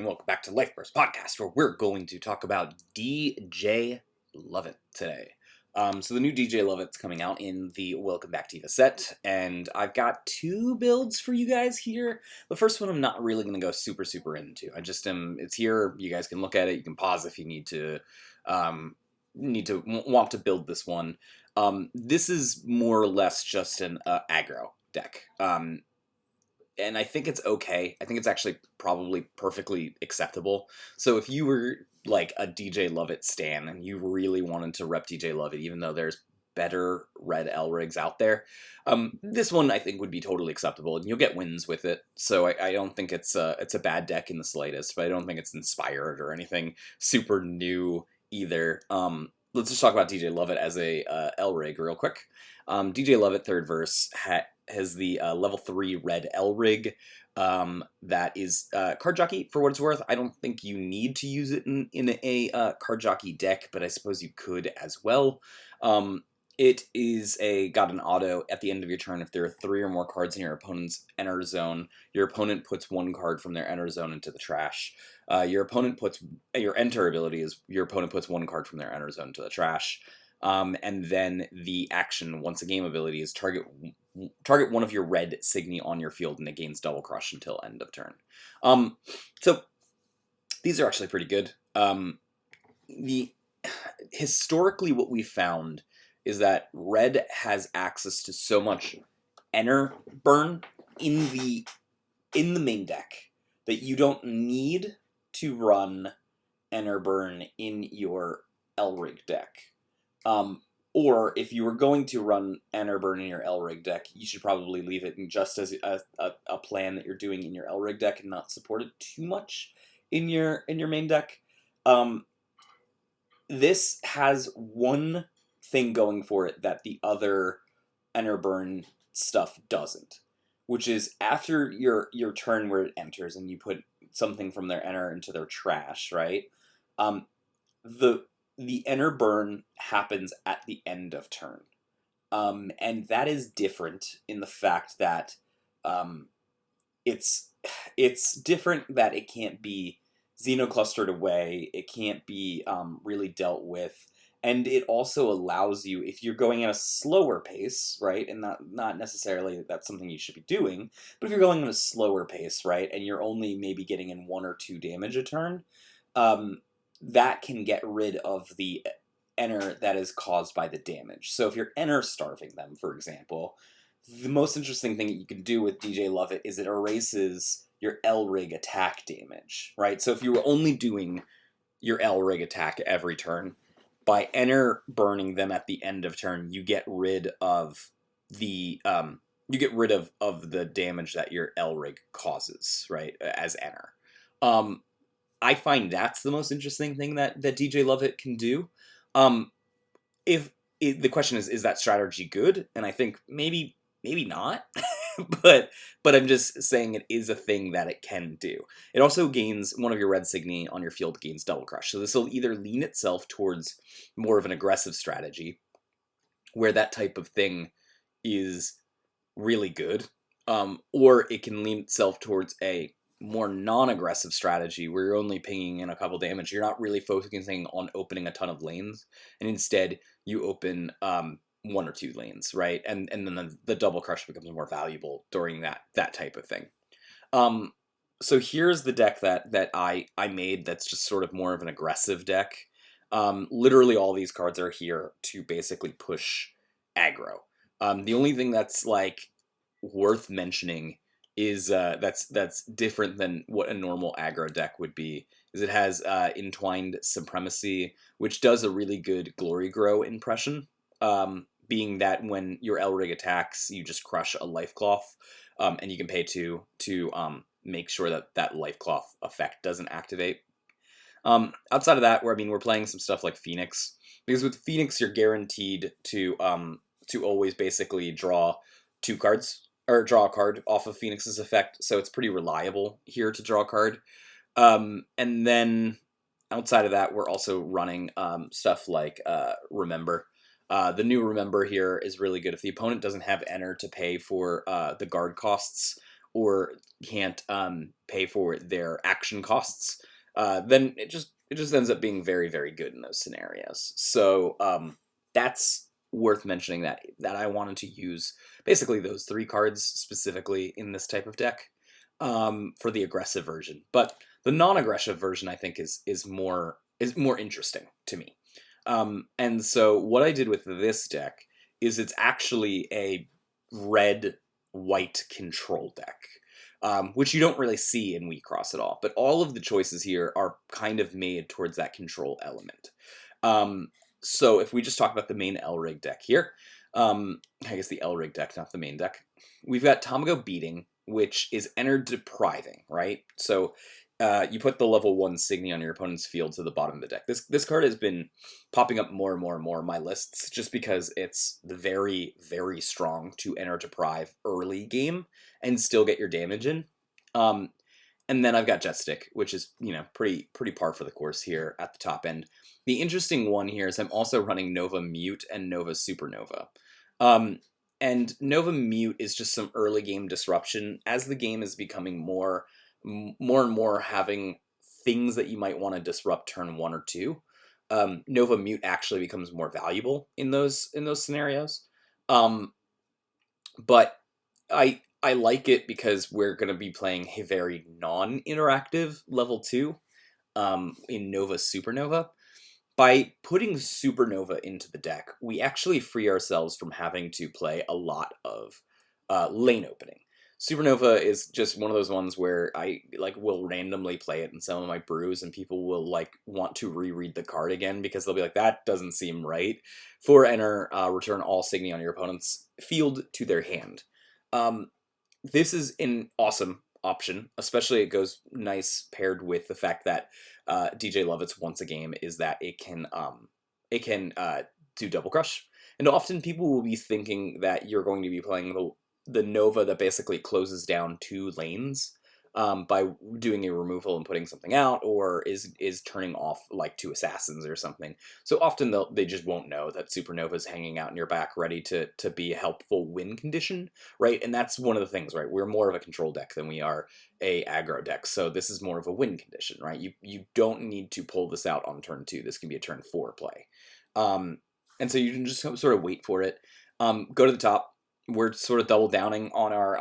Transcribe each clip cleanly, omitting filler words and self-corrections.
and welcome back to Life Burst Podcast, where we're going to talk about DJ Lovit today. So the new DJ Lovit's coming out in the Welcome Back Diva set, and I've got two builds for you guys here. The first one I'm not really going to go super into. I just am. It's here. You guys can look at it. You can pause if you want to build this one. This is more or less just an aggro deck. And I think it's okay. I think it's actually probably perfectly acceptable. So if you were like a DJ Lovit stan and you really wanted to rep DJ Lovit, even though there's better red L rigs out there, this one I think would be totally acceptable, and you'll get wins with it. So I don't think it's a bad deck in the slightest, but I don't think it's inspired or anything super new either. Let's just talk about DJ Lovit as a L rig real quick. DJ Lovit third verse has the level 3 red L rig that is card jockey for what it's worth. I don't think you need to use it in a card jockey deck, but I suppose you could as well. It is got an auto at the end of your turn. If there are 3 or more cards in your opponent's Ener zone, your opponent puts 1 card from their Ener zone into the trash. Your enter ability is your opponent puts 1 card from their Ener zone into the trash. And then the action, once a game ability, is target one of your red Signy on your field and it gains double crush until end of turn. So these are actually pretty good. Historically what we found is that red has access to so much Ener burn in the main deck that you don't need to run Ener burn in your Elrig deck. Or if you were going to run Ener burn in your Elrig deck, you should probably leave it just as a plan that you're doing in your Elrig deck and not support it too much in your main deck. This has one thing going for it that the other Ener burn stuff doesn't, which is after your turn where it enters and you put something from their Ener into their trash, right? The Ener burn happens at the end of turn. And that is different in the fact that it's different that it can't be xenoclustered away, it can't be really dealt with, and it also allows you, if you're going at a slower pace, right, and not necessarily that's something you should be doing, but if you're going at a slower pace, right, and you're only maybe getting in 1 or 2 damage a turn, that can get rid of the Ener that is caused by the damage. So if you're Ener starving them, for example, the most interesting thing that you can do with DJ Lovit is it erases your L-Rig attack damage, right? So if you were only doing your L-Rig attack every turn, by Ener burning them at the end of turn, you get rid of the the damage that your L-Rig causes, right, as Ener. I find that's the most interesting thing that DJ Lovit can do. The question is that strategy good? And I think maybe not, but I'm just saying it is a thing that it can do. It also gains one of your red Signy on your field gains double crush. So this will either lean itself towards more of an aggressive strategy, where that type of thing is really good, or it can lean itself towards a more non-aggressive strategy where you're only pinging in a couple damage. You're not really focusing on opening a ton of lanes, and instead you open 1 or 2 lanes, right? And then the double crush becomes more valuable during that type of thing. So here's the deck that I made that's just sort of more of an aggressive deck. Literally all these cards are here to basically push aggro. The only thing that's like worth mentioning is that's different than what a normal aggro deck would be, is it has Entwined Supremacy, which does a really good Glory Grow impression, being that when your Elrig attacks, you just crush a Life Cloth, and you can pay 2 to make sure that Life Cloth effect doesn't activate. Outside of that, we're playing some stuff like Phoenix, because with Phoenix you're guaranteed to always basically draw 2 cards, or draw a card off of Phoenix's effect, so it's pretty reliable here to draw a card. And then outside of that, we're also running stuff like Remember. The new Remember here is really good. If the opponent doesn't have Ener to pay for the guard costs, or can't pay for their action costs, then it just ends up being very, very good in those scenarios. So that's worth mentioning, that I wanted to use basically those 3 cards specifically in this type of deck for the aggressive version. But the non-aggressive version, I think, is more interesting to me. And so what I did with this deck is it's actually a red-white control deck, which you don't really see in Wixoss at all. But all of the choices here are kind of made towards that control element. So if we just talk about the main Elrig deck here, I guess the Elrig deck, not the main deck, we've got Tamago Beating, which is Ener depriving, right? So you put the level 1 Signy on your opponent's field to the bottom of the deck. This card has been popping up more and more and more in my lists just because it's very, very strong to Ener deprive early game and still get your damage in. And then I've got Jetstick, which is, you know, pretty par for the course here at the top end. The interesting one here is I'm also running Nova Mute and Nova Supernova. And Nova Mute is just some early game disruption. As the game is becoming more and more having things that you might want to disrupt turn 1 or 2, Nova Mute actually becomes more valuable in those scenarios. But I like it because we're going to be playing a very non-interactive level 2 in Nova Supernova. By putting Supernova into the deck, we actually free ourselves from having to play a lot of lane opening. Supernova is just one of those ones where I will randomly play it in some of my brews, and people will want to reread the card again because they'll be like, that doesn't seem right. For Ener, return all Signy on your opponent's field to their hand. This is an awesome option, especially it goes nice paired with the fact that DJ Lovit's once a game is that it can do Double Crush, and often people will be thinking that you're going to be playing the Nova that basically closes down 2 lanes by doing a removal and putting something out, or is turning off 2 assassins or something. So often they just won't know that Supernova's hanging out in your back ready to be a helpful win condition, right? And that's one of the things, right? We're more of a control deck than we are a aggro deck, so this is more of a win condition, right? You don't need to pull this out on turn 2. This can be a turn 4 play. And so you can just sort of wait for it. Go to the top. We're sort of double downing on our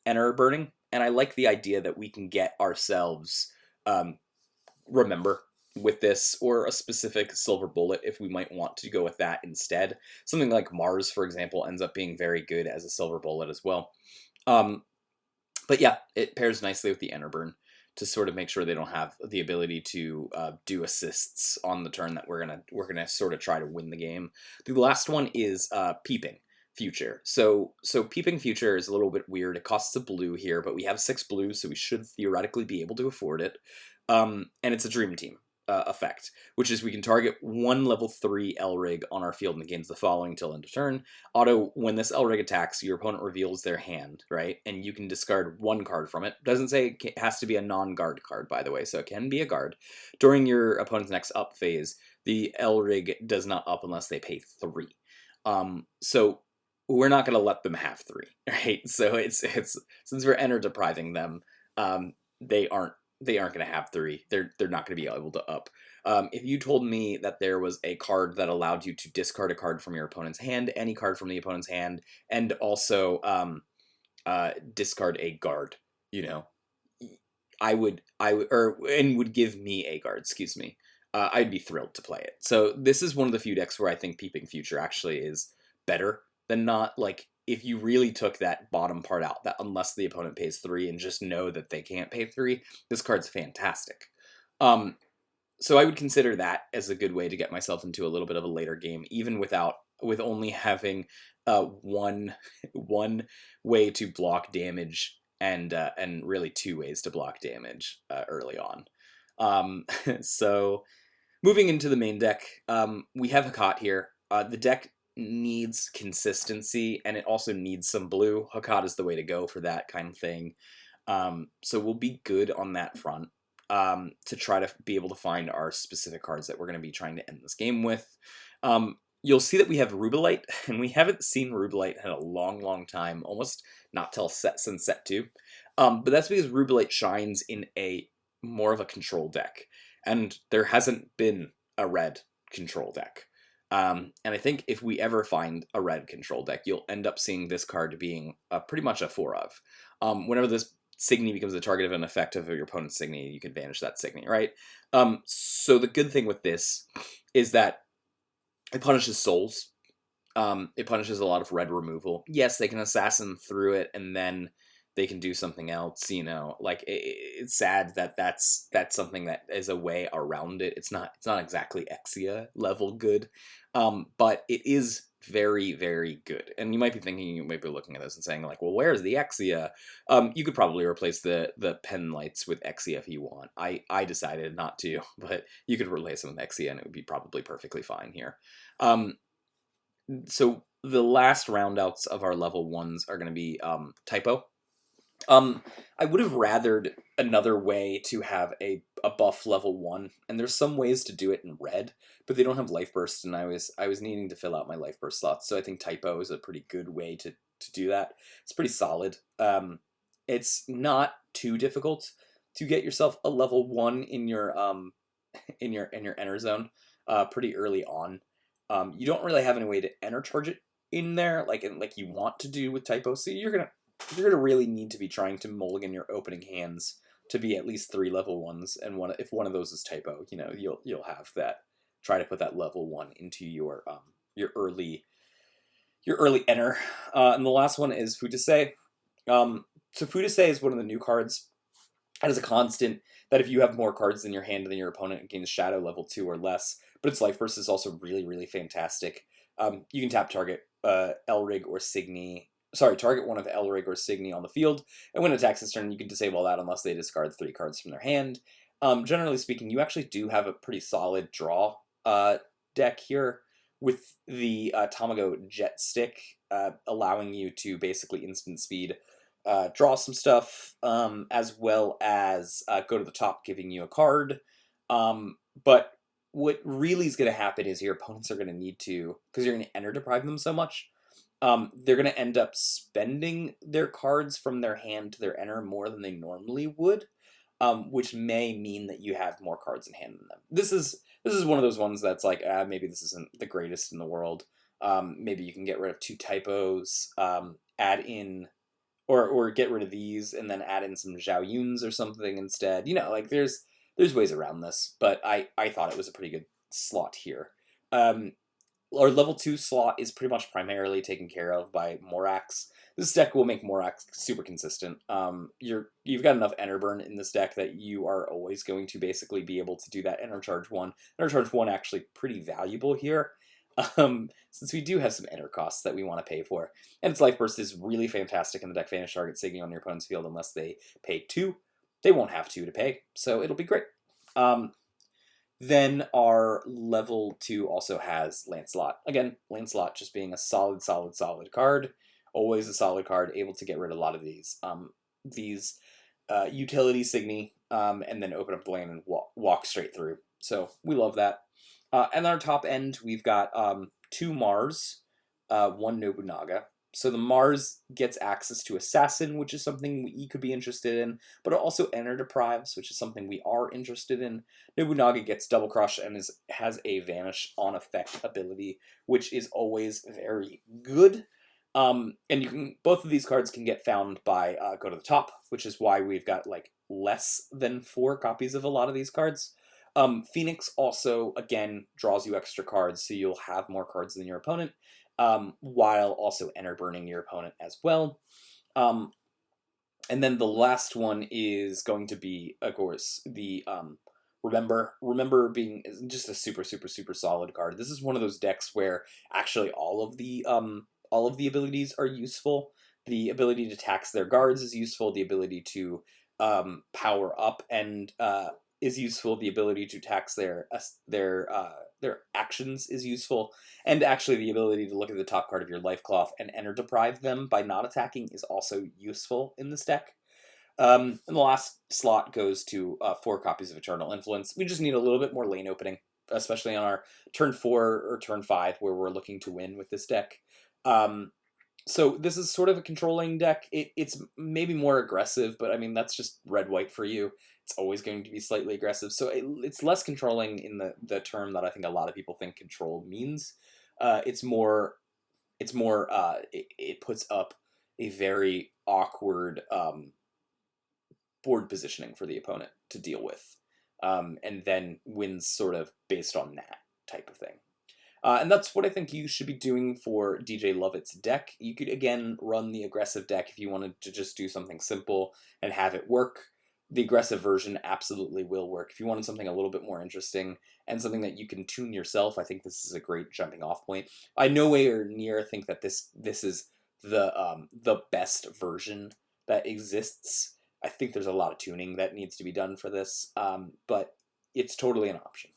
Ener burning, and I like the idea that we can get ourselves Remember with this, or a specific Silver Bullet if we might want to go with that instead. Something like Mars, for example, ends up being very good as a Silver Bullet as well. But yeah, it pairs nicely with the Ener burn to sort of make sure they don't have the ability to do assists on the turn that we're gonna sort of try to win the game. The last one is Peeping Future. So Peeping Future is a little bit weird. It costs a blue here, but we have 6 blues, so we should theoretically be able to afford it. And it's a Dream Team effect, which is we can target 1 level 3 Elrig on our field and gains the following till end of turn. Auto, when this Elrig attacks, your opponent reveals their hand, right? And you can discard 1 card from it. Doesn't say it has to be a non-guard card, by the way, so it can be a guard. During your opponent's next up phase, the Elrig does not up unless they pay 3. So we're not going to let them have 3, right? So it's since we're Ener depriving them, they aren't going to have 3. They're not going to be able to up. If you told me that there was a card that allowed you to discard a card from your opponent's hand, any card from the opponent's hand, and also discard a guard, would give me a guard, excuse me, I'd be thrilled to play it. So this is one of the few decks where I think Peeping Future actually is better than not. If you really took that bottom part out, that unless the opponent pays 3 and just know that they can't pay 3, this card's fantastic. So I would consider that as a good way to get myself into a little bit of a later game, even with only having one way to block damage and really 2 ways to block damage early on. So moving into the main deck, we have Hakat here. The deck needs consistency, and it also needs some blue. Hakat is the way to go for that kind of thing. So we'll be good on that front to try to be able to find our specific cards that we're going to be trying to end this game with. You'll see that we have Rubelite, and we haven't seen Rubelite in a long, long time, almost not till since set 2. But that's because Rubelite shines in a more of a control deck, and there hasn't been a red control deck. And I think if we ever find a red control deck, you'll end up seeing this card being pretty much a 4 of. Whenever this Signy becomes the target of an effect of your opponent's Signy, you can banish that Signy, right? So the good thing with this is that it punishes souls. It punishes a lot of red removal. Yes, they can assassin through it, and then they can do something else. You know, like it's sad that that's something that is a way around it. It's not exactly Exia level good, but it is very, very good. And you might be thinking, you might be looking at this and saying like, well, where's the Exia? You could probably replace the pen lights with Exia if you want. I decided not to, but you could replace them with Exia, and it would be probably perfectly fine here. So the last roundouts of our level 1s are going to be Typo. I would have rathered another way to have a buff level 1, and there's some ways to do it in red, but they don't have life burst, and I was needing to fill out my life burst slots, so I think Typo is a pretty good way to do that. It's pretty solid. It's not too difficult to get yourself a level 1 in your in your Ener zone pretty early on. You don't really have any way to Ener charge it in there, like you want to do with Typo, so you're gonna really need to be trying to mulligan your opening hands to be at least 3 level 1s, and if one of those is Typo, you know, you'll have that. Try to put that level 1 into your early Ener. And the last one is Futase. So Futase is one of the new cards. That is a constant that if you have more cards in your hand than your opponent, it gains Shadow level 2 or less. But its life burst is also really, really fantastic. You can tap target Elrig or Signy. Sorry, target one of Elrig or Signy on the field, and when it attacks this turn, you can disable that unless they discard 3 cards from their hand. Generally speaking, you actually do have a pretty solid draw deck here with the Tamago Jet Stick, allowing you to basically instant speed draw some stuff, as well as go to the top, giving you a card. But what really is going to happen is your opponents are going to need to, because you're going to Ener deprive them so much, they're going to end up spending their cards from their hand to their Ener more than they normally would, which may mean that you have more cards in hand than them. This is one of those ones that's like, maybe this isn't the greatest in the world. Maybe you can get rid of 2 typos, add in, or get rid of these and then add in some Zhao Yuns or something instead. You know, like there's ways around this, but I thought it was a pretty good slot here. Our level 2 slot is pretty much primarily taken care of by Morax. This deck will make Morax super consistent. You've got enough Ener burn in this deck that you are always going to basically be able to do that Ener charge 1. Ener charge 1 actually pretty valuable here, since we do have some Ener costs that we want to pay for. And its life burst is really fantastic in the deck. Vanish target Signy on your opponent's field unless they pay 2. They won't have 2 to pay, so it'll be great. Then our level 2 also has Lancelot. Again, Lancelot just being a solid card. Always a solid card, able to get rid of a lot of these utility Signy, and then open up the land and walk straight through. So we love that. And our top end, we've got 2 Mars, 1 Nobunaga. So the Mars gets access to Assassin, which is something we could be interested in, but it also Ener deprives, which is something we are interested in. Nobunaga gets Double Crush and has a Vanish on effect ability, which is always very good. And both of these cards can get found by Go to the Top, which is why we've got like less than 4 copies of a lot of these cards. Phoenix also, again, draws you extra cards, so you'll have more cards than your opponent, while also Ener burning your opponent as well. And then the last one is going to be, of course, the Remember being just a super solid card. This is one of those decks where actually all of the abilities are useful. The ability to tax their guards is useful. The ability to power up and is useful. The ability to tax their actions is useful, and actually the ability to look at the top card of your life cloth and Ener deprive them by not attacking is also useful in this deck. And the last slot goes to 4 copies of Eternal Influence. We just need a little bit more lane opening, especially on our turn 4 or turn 5 where we're looking to win with this deck. So this is sort of a controlling deck. It's maybe more aggressive, but I mean that's just red white for you. It's always going to be slightly aggressive. So it's less controlling in the term that I think a lot of people think control means. It's more it puts up a very awkward board positioning for the opponent to deal with, and then wins sort of based on that type of thing. And that's what I think you should be doing for DJ Lovit's deck. You could, again, run the aggressive deck if you wanted to just do something simple and have it work. The aggressive version absolutely will work. If you wanted something a little bit more interesting and something that you can tune yourself, I think this is a great jumping off point. I nowhere near think that this is the best version that exists. I think there's a lot of tuning that needs to be done for this, but it's totally an option.